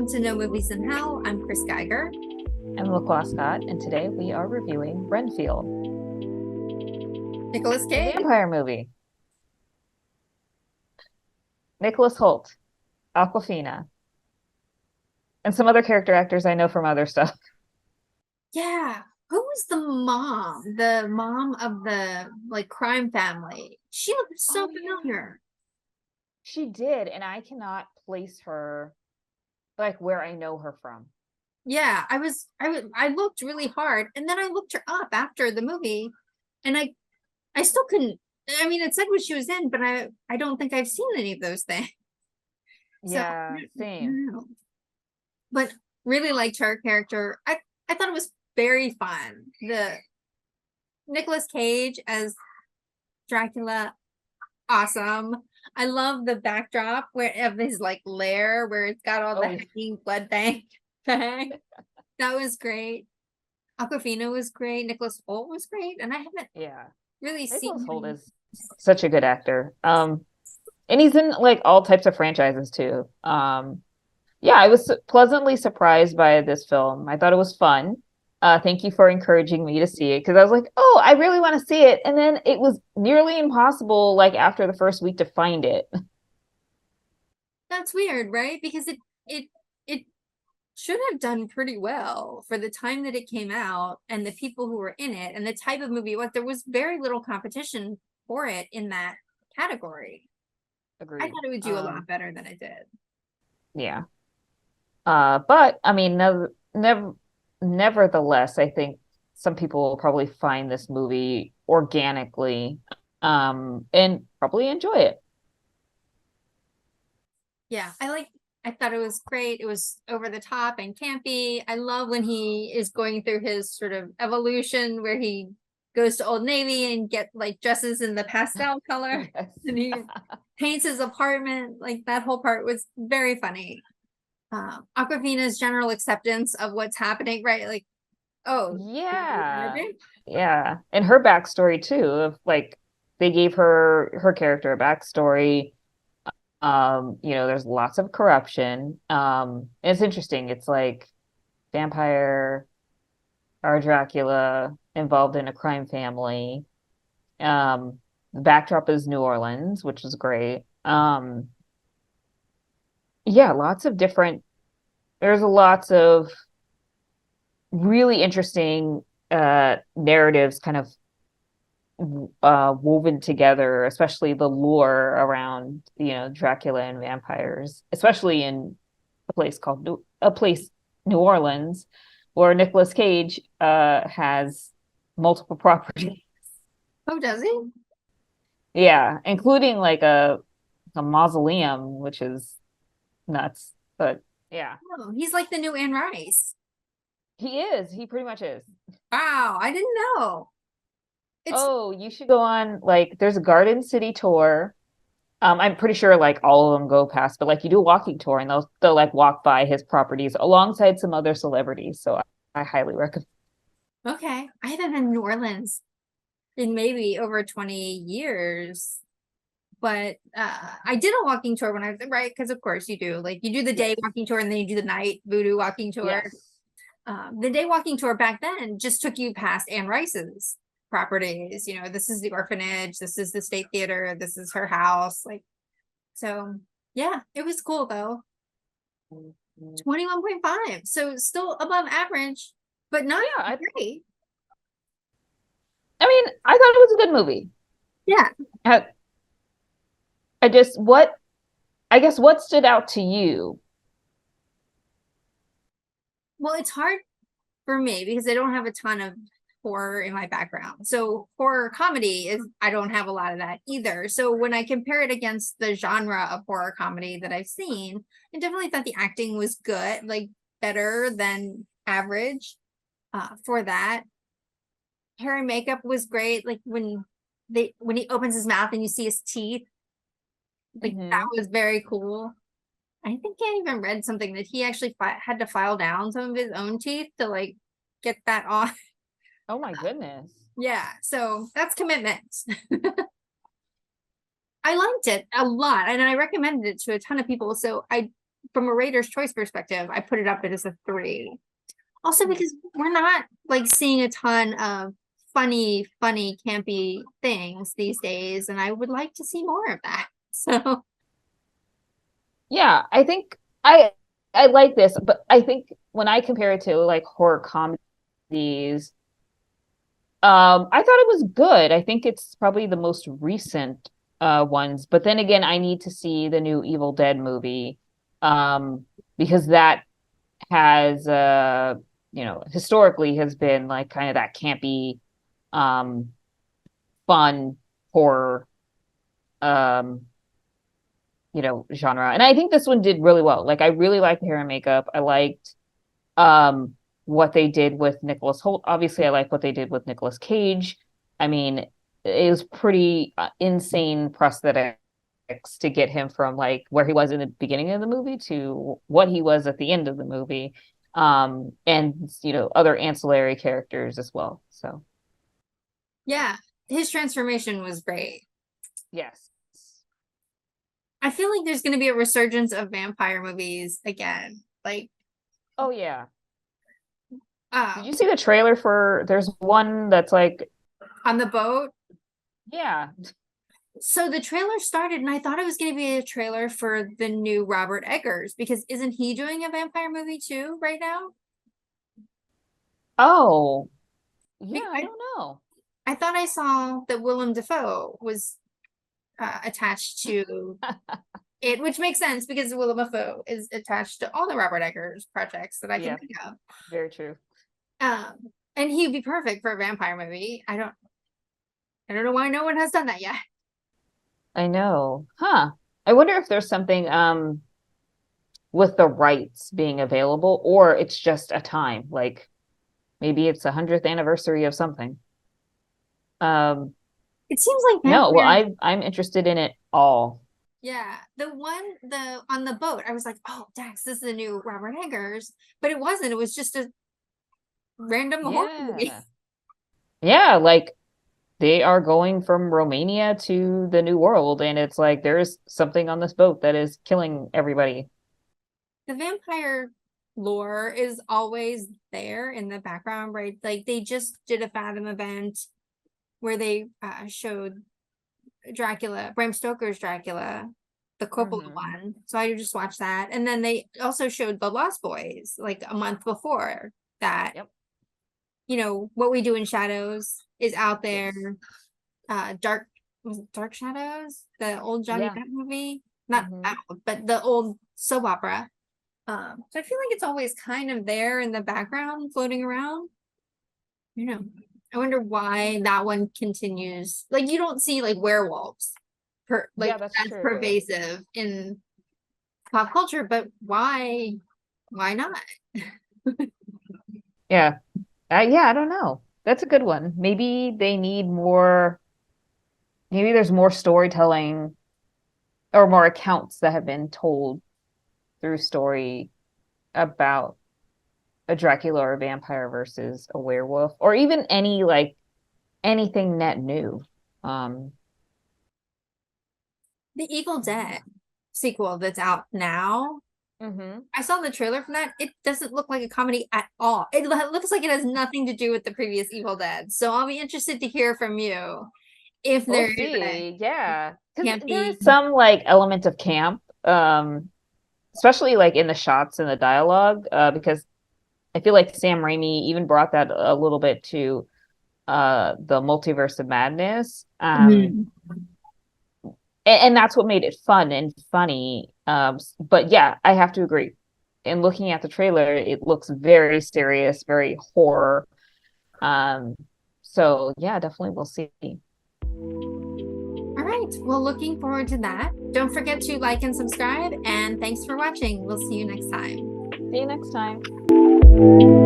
welcome to No Movies in Hell. I'm Chris Geiger. I'm LaCroix Scott, and today we are reviewing Renfield, Nicolas the Cage. vampire movie. Nicholas Hoult, Aquafina, and some other character actors I know from other stuff. Yeah. Who was the mom? The mom of the crime family. She looked so familiar. She did, and I cannot place her where I know her from. Yeah, I looked really hard, and then I looked her up after the movie, and I still couldn't. I mean, it said what she was in, but I don't think I've seen any of those things. Yeah, So, same. but really liked her character. I thought it was very fun. The Nicolas Cage as Dracula, awesome. I love the backdrop of his lair where it's got all the hanging blood bank. That was great. Aquafina was great. Nicholas Hoult was great, and I haven't really seen Nicholas Hoult him. is such a good actor. And he's in all types of franchises too. Yeah, I was pleasantly surprised by this film. I thought it was fun. Thank you for encouraging me to see it because I was like, oh, I really want to see it. And then it was nearly impossible, after the first week, to find it. That's weird, right? Because it should have done pretty well for the time that it came out and the people who were in it and the type of movie it was. There was very little competition for it in that category. Agreed. I thought it would do a lot better than it did. Yeah. But I mean, nevertheless, I think some people will probably find this movie organically, and probably enjoy it. Yeah, I thought it was great. It was over the top and campy. I love when he is going through his sort of evolution where he goes to Old Navy and dresses in the pastel color. Yes. And he paints his apartment. That whole part was very funny. Aquafina's general acceptance of what's happening, right? Oh yeah, and her backstory too, of they gave her character a backstory. There's lots of corruption. And it's interesting. It's vampire or Dracula involved in a crime family. The backdrop is New Orleans, which is great. Yeah, there's lots of really interesting narratives kind of woven together, especially the lore around Dracula and vampires, especially in a place New Orleans, where Nicolas Cage has multiple properties. Oh, does he? Yeah, including a mausoleum, which is nuts. But yeah. Oh, he's like the new Anne Rice. He is. He pretty much is. Wow, I didn't know. You should go on, there's a Garden City tour. I'm pretty sure all of them go past, but you do a walking tour and they'll walk by his properties alongside some other celebrities. So I highly recommend. Okay. I haven't been to New Orleans in maybe over 20 years. But I did a walking tour when I was right, because of course you do. You do the day walking tour and then you do the night voodoo walking tour. Yes. The day walking tour back then just took you past Anne Rice's properties. This is the orphanage, this is the State Theater, this is her house. So yeah, it was cool though. 21.5, so still above average, but not great. I mean, I thought it was a good movie. Yeah. I guess what stood out to you? Well, it's hard for me because I don't have a ton of horror in my background. So horror comedy I don't have a lot of that either. So when I compare it against the genre of horror comedy that I've seen, I definitely thought the acting was good, better than average for that. Hair and makeup was great. When he opens his mouth and you see his teeth, that was very cool. I think I even read something that he actually had to file down some of his own teeth to get that off. Oh my goodness. Yeah, so that's commitment. I liked it a lot and I recommended it to a ton of people. So I from a Rater's Choice perspective, I put it up as a 3. Also because we're not like seeing a ton of funny, campy things these days, and I would like to see more of that. So Yeah, I think I like this, but I think when I compare it to like horror comedies, I thought it was good. I think it's probably the most recent ones. But then again, I need to see the new Evil Dead movie, because that has historically has been like kind of that campy, um, fun horror, um, genre. And I think this one did really well. Like I really liked the hair and makeup. I liked um what they did with Nicholas Holt. Obviously, I like what they did with Nicolas Cage. I mean, it was pretty insane prosthetics to get him from like where he was in the beginning of the movie to what he was at the end of the movie. And other ancillary characters as well. So yeah, his transformation was great. yes. I feel like there's going to be a resurgence of vampire movies again. Like, Oh yeah. Did um, you see the trailer for there's one that's like on the boat. yeah. So the trailer started, and I thought it was going to be a trailer for the new Robert Eggers, because isn't he doing a vampire movie too right now? Oh, yeah, I I, don't know. I thought I saw that Willem Dafoe was attached to it, which makes sense because Willem Dafoe is attached to all the Robert Eggers projects that I can Yeah, think of. very true. And he'd be perfect for a vampire movie. I don't know why no one has done that yet. I know. Huh. I wonder if there's something with the rights being available or it's just a time. Like maybe it's a 100th anniversary of something. It seems like No, well, vampire. I'm interested in it all. Yeah, the on the boat, I was like, oh, Dax, this is the new Robert Eggers, but it wasn't. It was just a random horror movie. Yeah. Yeah, like they are going from Romania to the New World, and it's like there's something on this boat that is killing everybody. The vampire lore is always there in the background, right? Like they just did a Fathom event where they showed Dracula, Bram Stoker's Dracula, the Coppola Hmm. one. So I just watched that. And then they also showed The Lost Boys like a month before that. Yep. What We Do in Shadows is out there. Yes. Dark was it Dark Shadows? The old Johnny Yeah. Depp movie? Not Hmm. out, but the old soap opera. So I feel like it's always kind of there in the background, floating around. I wonder why that one continues. Like you don't see like werewolves Yeah, like that's as true. pervasive in pop culture, but why? Why not? Yeah. Yeah, I don't know. That's a good one. Maybe there's more storytelling or more accounts that have been told through story about a Dracula or a vampire versus a werewolf, or even anything net new. Um, The Evil Dead sequel that's out now. mhm. I saw the trailer for that. It doesn't look like a comedy at all. It looks like it has nothing to do with the previous Evil Dead. So I'll be interested to hear from you if We'll there is a see. Yeah. Because there campy. is some like element of camp, especially like in the shots and the dialogue, because I feel like Sam Raimi even brought that a little bit to the Multiverse of Madness. Mhm. And that's what made it fun and funny. But yeah, I have to agree. In looking at the trailer, it looks very serious, very horror. Um, so yeah, definitely we'll see. See All right. Well, looking forward to that. Don't forget to like and subscribe. And thanks for watching. We'll see you next time. you next time.